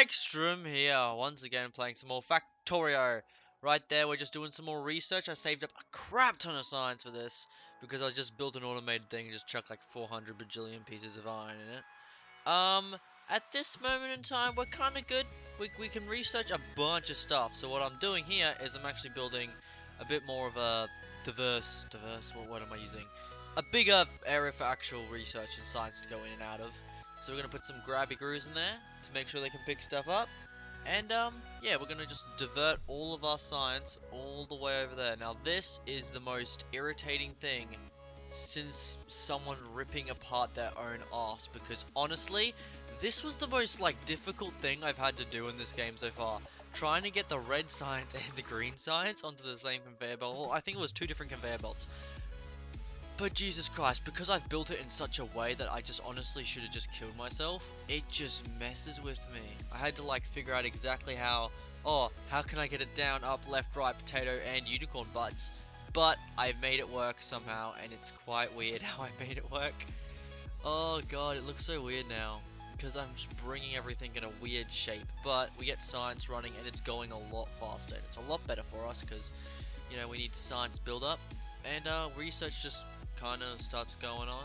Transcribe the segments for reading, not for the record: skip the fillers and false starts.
Mikestrem here, once again playing some more Factorio. Right there, we're just doing some more research. I saved up a crap ton of science for this because I just built an automated thing and just chucked like 400 bajillion pieces of iron in it. At this moment in time, we're kind of good. We can research a bunch of stuff. So what I'm doing here is I'm actually building a bit more of a diverse, what am I using? A bigger area for actual research and science to go in and out of. So we're going to put some grabby grooves in there to make sure they can pick stuff up. And, yeah, we're going to just divert all of our science all the way over there. Now, this is the most irritating thing since someone ripping apart their own arse. Because, honestly, this was the most, difficult thing I've had to do in this game so far. Trying to get the red science and the green science onto the same conveyor belt. Well, I think it was 2 different conveyor belts. But Jesus Christ, because I've built it in such a way that I just honestly should have just killed myself, it just messes with me. I had to figure out exactly how can I get it down, up, left, right, potato, and unicorn butts. But I've made it work somehow, and it's quite weird how I made it work. Oh god, it looks so weird now, because I'm just bringing everything in a weird shape. But we get science running, and it's going a lot faster. And it's a lot better for us, because, you know, we need science build up. And research just kind of starts going on,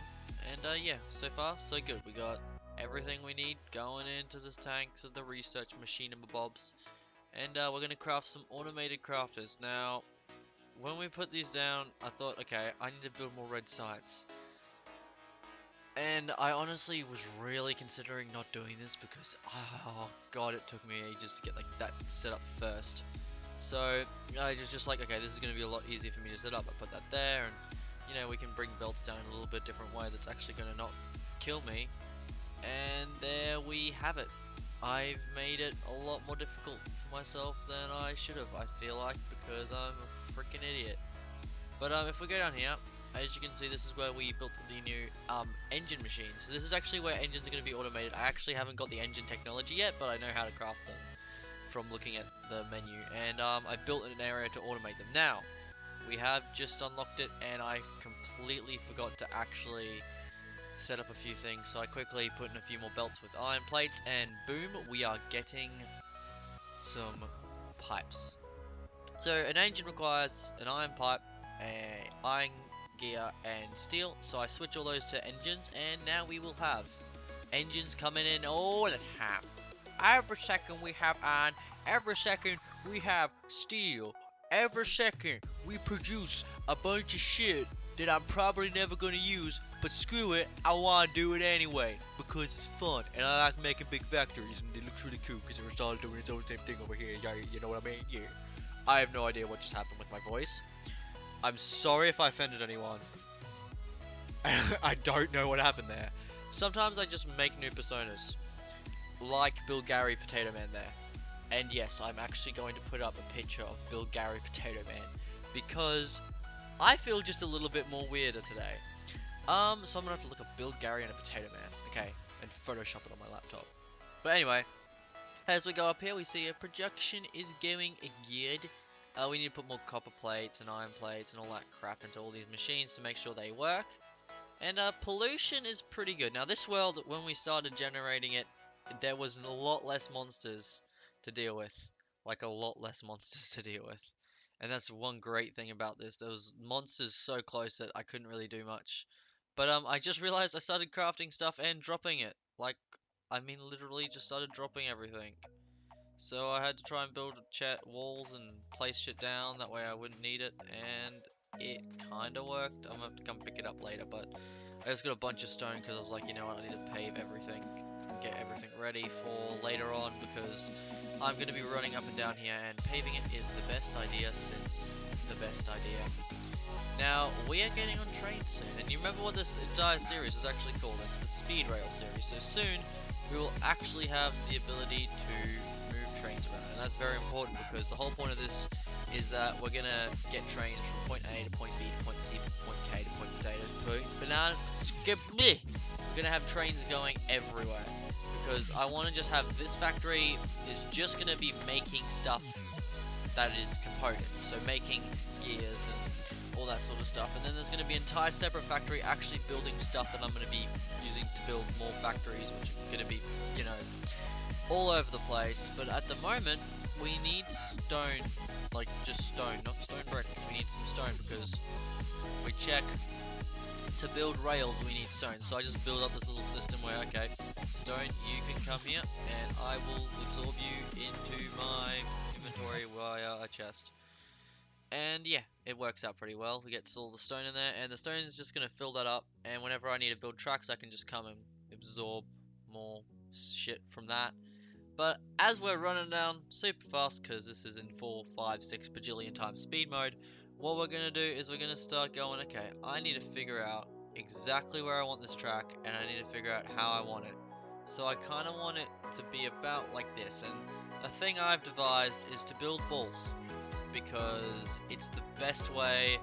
and yeah, so far so good. We got everything we need going into the tanks of the research machine and bobs, and we're gonna craft some automated crafters. Now when we put these down, I thought, okay, I need to build more red sites, and I honestly was really considering not doing this because oh god, it took me ages to get that set up first. So I was just like, okay, this is going to be a lot easier for me to set up. I put that there, and you know, we can bring belts down in a little bit different way that's actually going to not kill me. And there we have it. I've made it a lot more difficult for myself than I should have, I feel like, because I'm a freaking idiot. But if we go down here, as you can see, this is where we built the new engine machine. So this is actually where engines are going to be automated. I actually haven't got the engine technology yet, but I know how to craft them from looking at the menu, and I built an area to automate them. Now we have just unlocked it, and I completely forgot to actually set up a few things, so I quickly put in a few more belts with iron plates, and boom, we are getting some pipes. So an engine requires an iron pipe, a iron gear, and steel, so I switch all those to engines, and now we will have engines coming in all the time. Every second we have iron, every second we have steel, every second we produce a bunch of shit that I'm probably never gonna use, but screw it, I wanna do it anyway, because it's fun, and I like making big factories, and it looks really cool, because it's all doing its own same thing over here, yeah, you know what I mean? Yeah. I have no idea what just happened with my voice. I'm sorry if I offended anyone. I don't know what happened there. Sometimes I just make new personas. Like Bill Gary Potato Man there. And yes, I'm actually going to put up a picture of Bill Gary Potato Man because I feel just a little bit more weirder today. So I'm gonna have to look up Bill Gary and a Potato Man, okay, and Photoshop it on my laptop. But anyway, as we go up here, we see a projection is going good. We need to put more copper plates and iron plates and all that crap into all these machines to make sure they work. And pollution is pretty good. Now this world, when we started generating it, there was a lot less monsters to deal with. Like a lot less monsters to deal with. And that's one great thing about this. There was monsters so close that I couldn't really do much. But I just realized I started crafting stuff and dropping it. I mean literally just started dropping everything. So I had to try and build walls and place shit down, that way I wouldn't need it, and it kinda worked. I'm gonna have to come pick it up later, but I just got a bunch of stone because I was like, you know what, I need to pave everything, get everything ready for later on, because I'm going to be running up and down here, and paving it is the best idea since the best idea. Now, we are getting on trains soon, and you remember what this entire series is actually called? It's the Speed Rail series, so soon we will actually have the ability to move trains around, and that's very important because the whole point of this is that we're going to get trains from point A to point B to point C to point K to point potato to point bananas. We're going to have trains going everywhere because I want to just have this factory is just going to be making stuff that is components, so making gears and all that sort of stuff, and then there's going to be an entire separate factory actually building stuff that I'm going to be using to build more factories, which are going to be, you know, all over the place. But at the moment, we need stone, like just stone, not stone bricks. We need some stone because we check to build rails we need stone. So I just build up this little system where, okay, stone, you can come here and I will absorb you into my inventory via a chest. And yeah, it works out pretty well. We get all the stone in there, and the stone is just going to fill that up, and whenever I need to build tracks I can just come and absorb more shit from that. But as we're running down super fast, because this is in 4, 5, 6 bajillion times speed mode, what we're going to do is we're going to start going, okay, I need to figure out exactly where I want this track, and I need to figure out how I want it. So I kind of want it to be about like this, and a thing I've devised is to build balls, because it's the best way,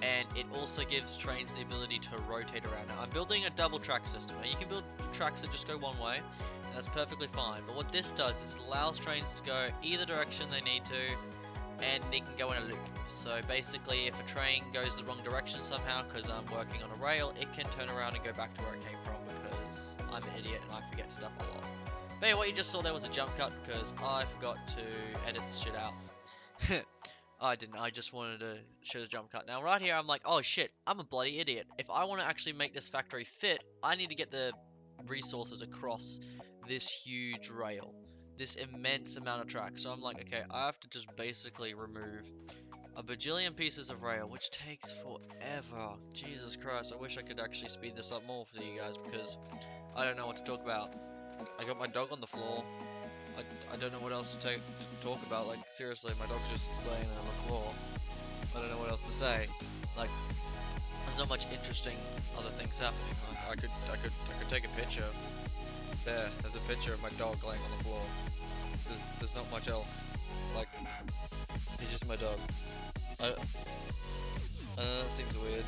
and it also gives trains the ability to rotate around. Now, I'm building a double track system. Now, you can build tracks that just go one way, and that's perfectly fine. But what this does is it allows trains to go either direction they need to, and it can go in a loop. So basically, if a train goes the wrong direction somehow because I'm working on a rail, it can turn around and go back to where it came from, because I'm an idiot and I forget stuff a lot. But yeah, what you just saw there was a jump cut because I forgot to edit this shit out. I didn't, I just wanted to show the jump cut. Now right here I'm like, oh shit, I'm a bloody idiot. If I want to actually make this factory fit, I need to get the resources across this huge rail. This immense amount of track. So I'm like, okay, I have to just basically remove a bajillion pieces of rail, which takes forever. Jesus Christ, I wish I could actually speed this up more for you guys, because I don't know what to talk about. I got my dog on the floor. I don't know what else to talk about. Like, seriously, my dog's just laying there on the floor. I don't know what else to say. Like, there's not much interesting other things happening. Like, I could take a picture. There's a picture of my dog laying on the floor. There's not much else. Like, he's just my dog. That seems weird.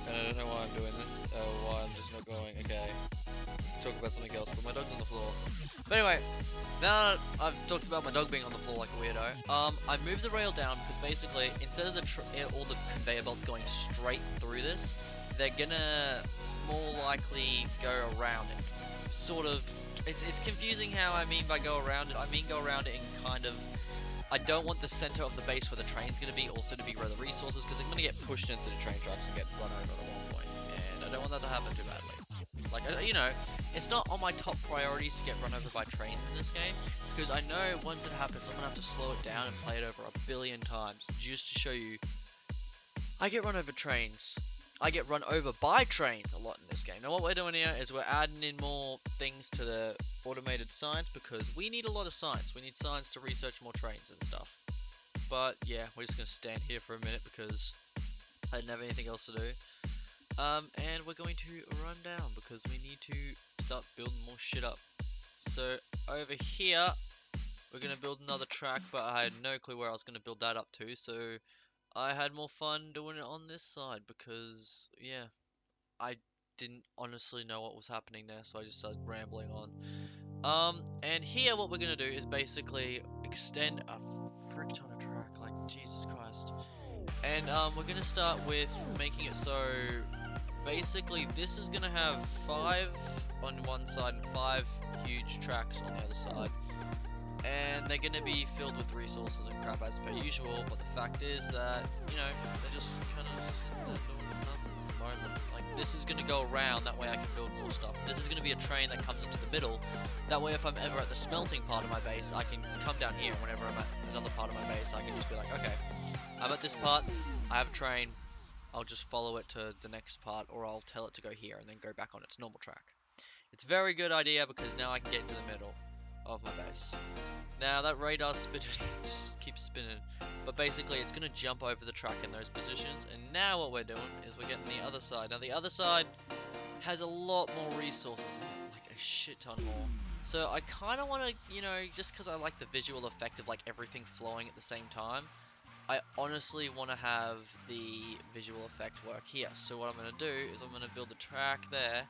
And I don't know why I'm doing this. Why I'm just not going. Okay. Let's talk about something else. But my dog's on the floor. But anyway, now that I've talked about my dog being on the floor like a weirdo, I moved the rail down because basically, instead of all the conveyor belts going straight through this, they're gonna more likely go around it. Sort of, it's confusing how I mean by go around it. I mean go around it in kind of, I don't want the center of the base where the train's gonna be also to be where the resources, because I'm gonna get pushed into the train tracks and get run over at one point, and I don't want that to happen too badly. Like, you know, it's not on my top priorities to get run over by trains in this game, because I know once it happens, I'm going to have to slow it down and play it over a billion times, just to show you, I get run over trains. I get run over by trains a lot in this game. Now what we're doing here is we're adding in more things to the automated science, because we need a lot of science. We need science to research more trains and stuff. But yeah, we're just going to stand here for a minute because I didn't have anything else to do. And we're going to run down because we need to start building more shit up. So over here, we're going to build another track, but I had no clue where I was going to build that up to. So I had more fun doing it on this side because, yeah, I didn't honestly know what was happening there. So I just started rambling on. And here what we're going to do is basically extend a frick ton of track, like Jesus Christ. And we're going to start with making it so basically this is going to have 5 on one side and 5 huge tracks on the other side. And they're going to be filled with resources and crap as per usual, but the fact is that, you know, they're just kind of sitting there doing nothing at the moment. Like, this is going to go around, that way I can build more stuff. This is going to be a train that comes into the middle, that way if I'm ever at the smelting part of my base, I can come down here, and whenever I'm at another part of my base, I can just be like, okay, I'm at this part, I have a train, I'll just follow it to the next part, or I'll tell it to go here and then go back on its normal track. It's a very good idea because now I can get into the middle of my base. Now that radar spinning just keeps spinning, but basically it's going to jump over the track in those positions, and now what we're doing is we're getting the other side. Now the other side has a lot more resources in it, like a shit ton more. So I kind of want to, you know, just because I like the visual effect of like everything flowing at the same time, I honestly want to have the visual effect work here. So what I'm going to do is I'm going to build a track there,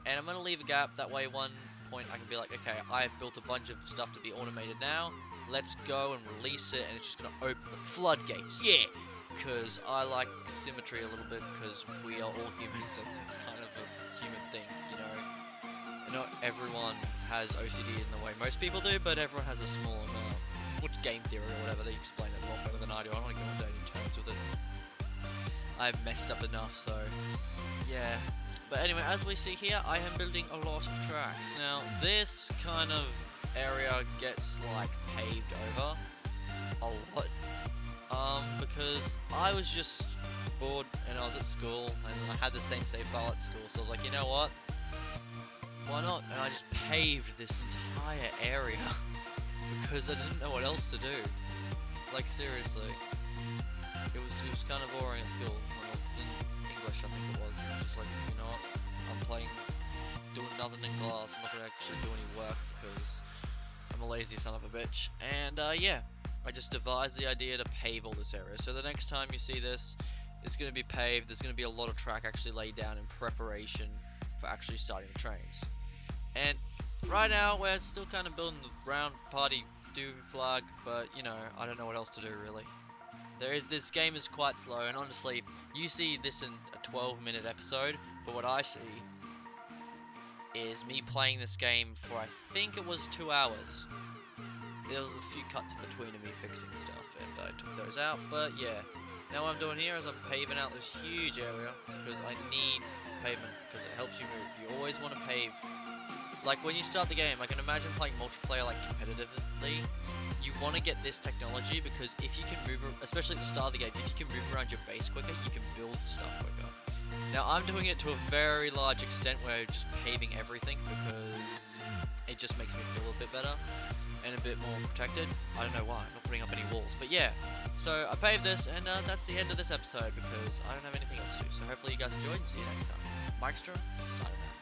and I'm going to leave a gap, that way one point I can be like, okay, I've built a bunch of stuff to be automated now, let's go and release it, and it's just going to open the floodgates, yeah! Because I like symmetry a little bit, because we are all humans, and it's kind of a human thing, you know? Not everyone has OCD in the way most people do, but everyone has a small amount. Which game theory or whatever, they explain it a lot better than I do. I don't want to go into any terms with it. I've messed up enough, so yeah. But anyway, as we see here, I am building a lot of tracks. Now, this kind of area gets like paved over a lot, because I was just bored and I was at school and I had the same save file at school, so I was like, you know what? Why not? And I just paved this entire area because I didn't know what else to do. Like seriously, it was kind of boring at school. Well, in English, I think it was. And I was just like, you know what? I'm doing nothing in class. I'm not gonna actually do any work because I'm a lazy son of a bitch. And yeah, I just devised the idea to pave all this area. So the next time you see this, it's gonna be paved. There's gonna be a lot of track actually laid down in preparation for actually starting the trains. And right now we're still kind of building the round party do flag, but you know, I don't know what else to do really. This game is quite slow, and honestly, you see this in a 12-minute episode, but what I see is me playing this game for I think it was 2 hours. There was a few cuts in between of me fixing stuff, and I took those out, but yeah. Now what I'm doing here is I'm paving out this huge area, because I need pavement, because it helps you move. You always want to pave. Like when you start the game, I can imagine playing multiplayer like competitively, you want to get this technology because if you can move, especially at the start of the game, if you can move around your base quicker, you can build stuff quicker. Now I'm doing it to a very large extent where I'm just paving everything because it just makes me feel a bit better and a bit more protected. I don't know why, I'm not putting up any walls, but yeah. So I paved this, and that's the end of this episode because I don't have anything else to do. So hopefully you guys enjoyed and see you next time. Mikestrem, signing out.